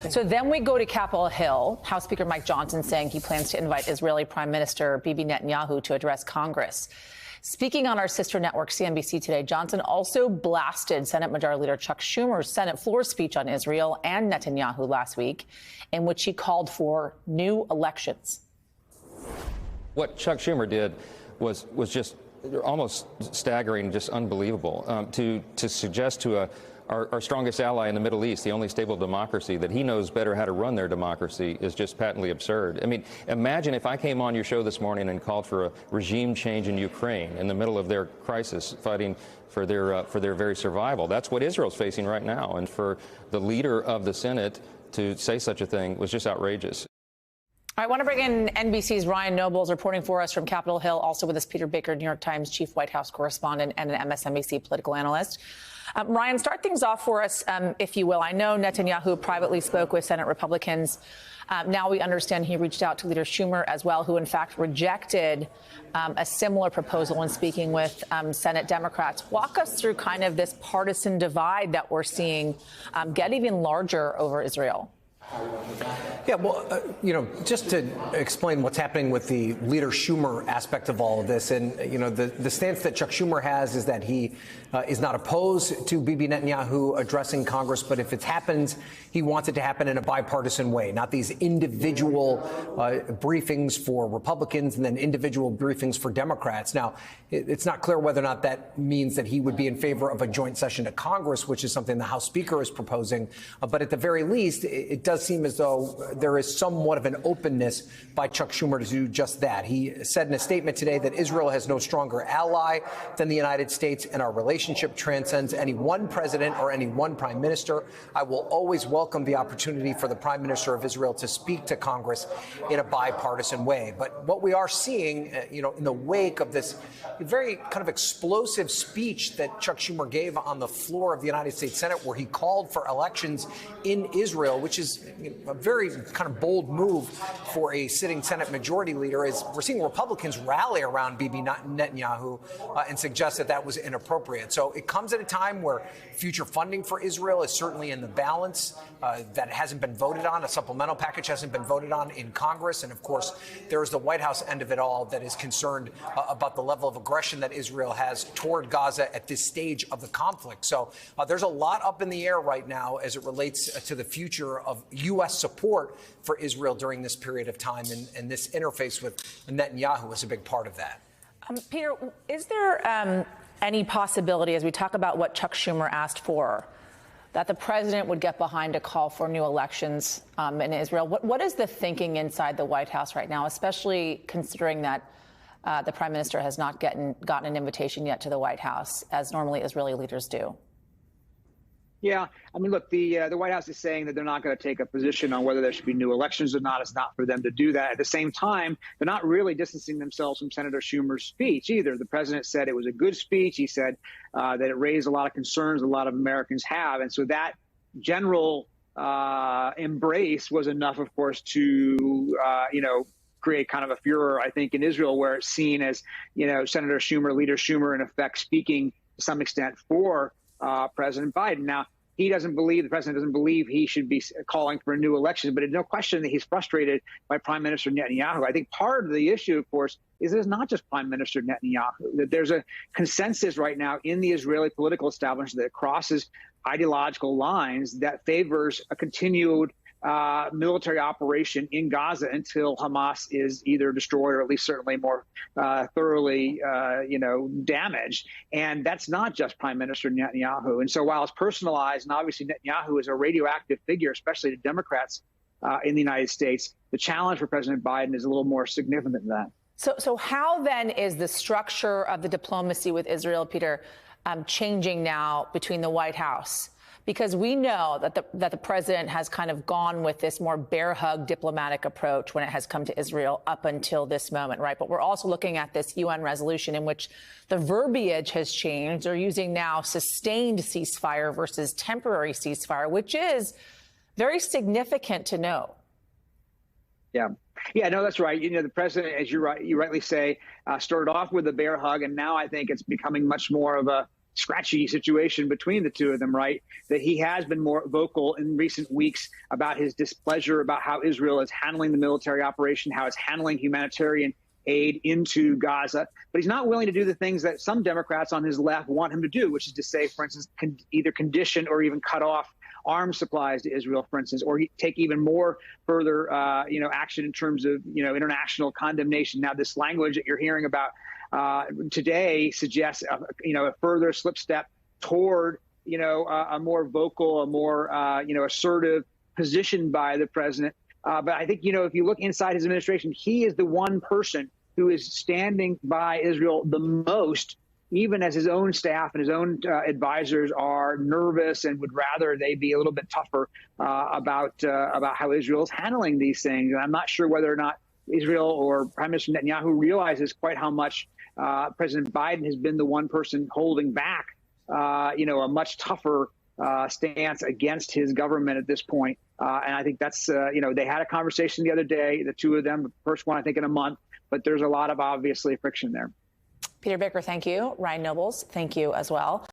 So then we go to Capitol Hill. House Speaker Mike Johnson saying he plans to invite Israeli Prime Minister Bibi Netanyahu to address Congress. Speaking on our sister network, CNBC today, Johnson also blasted Senate Majority Leader Chuck Schumer's Senate floor speech on Israel and Netanyahu last week, in which he called for new elections. What Chuck Schumer did was just almost staggering, just unbelievable. To suggest to our strongest ally in the Middle East, the only stable democracy, that he knows better how to run their democracy is just patently absurd. I mean, imagine if I came on your show this morning and called for a regime change in Ukraine in the middle of their crisis, fighting for their very survival. That's what Israel's facing right now. And for the leader of the Senate to say such a thing was just outrageous. I want to bring in NBC's Ryan Nobles reporting for us from Capitol Hill. Also with us, Peter Baker, New York Times chief White House correspondent and an MSNBC political analyst. Ryan, start things off for us, if you will. I know Netanyahu privately spoke with Senate Republicans. Now we understand he reached out to Leader Schumer as well, who in fact rejected a similar proposal when speaking with Senate Democrats. Walk us through kind of this partisan divide that we're seeing get even larger over Israel. Yeah, well, just to explain what's happening with the Leader Schumer aspect of all of this, and, the stance that Chuck Schumer has is that he is not opposed to Bibi Netanyahu addressing Congress, but if it happens, he wants it to happen in a bipartisan way, not these individual briefings for Republicans and then individual briefings for Democrats. Now, it's not clear whether or not that means that he would be in favor of a joint session to Congress, which is something the House Speaker is proposing. But at the very least, it does seem as though there is somewhat of an openness by Chuck Schumer to do just that. He said in a statement today that Israel has no stronger ally than the United States, and our relationship transcends any one president or any one prime minister. I will always welcome the opportunity for the Prime Minister of Israel to speak to Congress in a bipartisan way. But what we are seeing, in the wake of this very kind of explosive speech that Chuck Schumer gave on the floor of the United States Senate, where he called for elections in Israel, which is a very kind of bold move for a sitting Senate majority leader, is we're seeing Republicans rally around Bibi Netanyahu and suggest that that was inappropriate. So it comes at a time where future funding for Israel is certainly in the balance. That hasn't been voted on. A supplemental package hasn't been voted on in Congress. And of course, there is the White House end of it all that is concerned about the level of aggression that Israel has toward Gaza at this stage of the conflict. So there's a lot up in the air right now as it relates to the future of U.S. support for Israel during this period of time. And this interface with Netanyahu is a big part of that. Peter, is there any possibility, as we talk about what Chuck Schumer asked for, that the president would get behind a call for new elections in Israel? What is the thinking inside the White House right now, especially considering that the prime minister has not gotten an invitation yet to the White House, as normally Israeli leaders do? Yeah, I mean, look, the White House is saying that they're not going to take a position on whether there should be new elections or not. It's not for them to do that. At the same time, they're not really distancing themselves from Senator Schumer's speech either. The president said it was a good speech. He said that it raised a lot of concerns a lot of Americans have. And so that general embrace was enough, of course, to, create kind of a furor, I think, in Israel, where it's seen as, Senator Schumer, Leader Schumer, in effect, speaking to some extent for President Biden. Now, the president doesn't believe he should be calling for a new election, but it's no question that he's frustrated by Prime Minister Netanyahu. I think part of the issue, of course, is that it's not just Prime Minister Netanyahu, that there's a consensus right now in the Israeli political establishment that crosses ideological lines that favors a continued military operation in Gaza until Hamas is either destroyed or at least certainly more thoroughly, damaged. And that's not just Prime Minister Netanyahu. And so while it's personalized, and obviously Netanyahu is a radioactive figure, especially to Democrats in the United States, the challenge for President Biden is a little more significant than that. So how then is the structure of the diplomacy with Israel, Peter, changing now between the White House? Because we know that the president has kind of gone with this more bear hug diplomatic approach when it has come to Israel up until this moment, right? But we're also looking at this UN resolution in which the verbiage has changed. They're using now sustained ceasefire versus temporary ceasefire, which is very significant to know. Yeah, no, that's right. The president, as you rightly say, started off with a bear hug, and now I think it's becoming much more of a scratchy situation between the two of them, right? That he has been more vocal in recent weeks about his displeasure about how Israel is handling the military operation, how it's handling humanitarian aid into Gaza. But he's not willing to do the things that some Democrats on his left want him to do, which is to say, for instance, either condition or even cut off arms supplies to Israel, for instance, or take even more further, action in terms of, international condemnation. Now, this language that you're hearing about today suggests, a further slip step toward, a more vocal, a more, assertive position by the president. But I think, if you look inside his administration, he is the one person who is standing by Israel the most, even as his own staff and his own advisors are nervous and would rather they be a little bit tougher about how Israel is handling these things. And I'm not sure whether or not Israel or Prime Minister Netanyahu realizes quite how much President Biden has been the one person holding back, a much tougher stance against his government at this point. And I think that's, they had a conversation the other day, the two of them, the first one, I think, in a month, but there's a lot of obviously friction there. Peter Bicker, thank you. Ryan Nobles, thank you as well.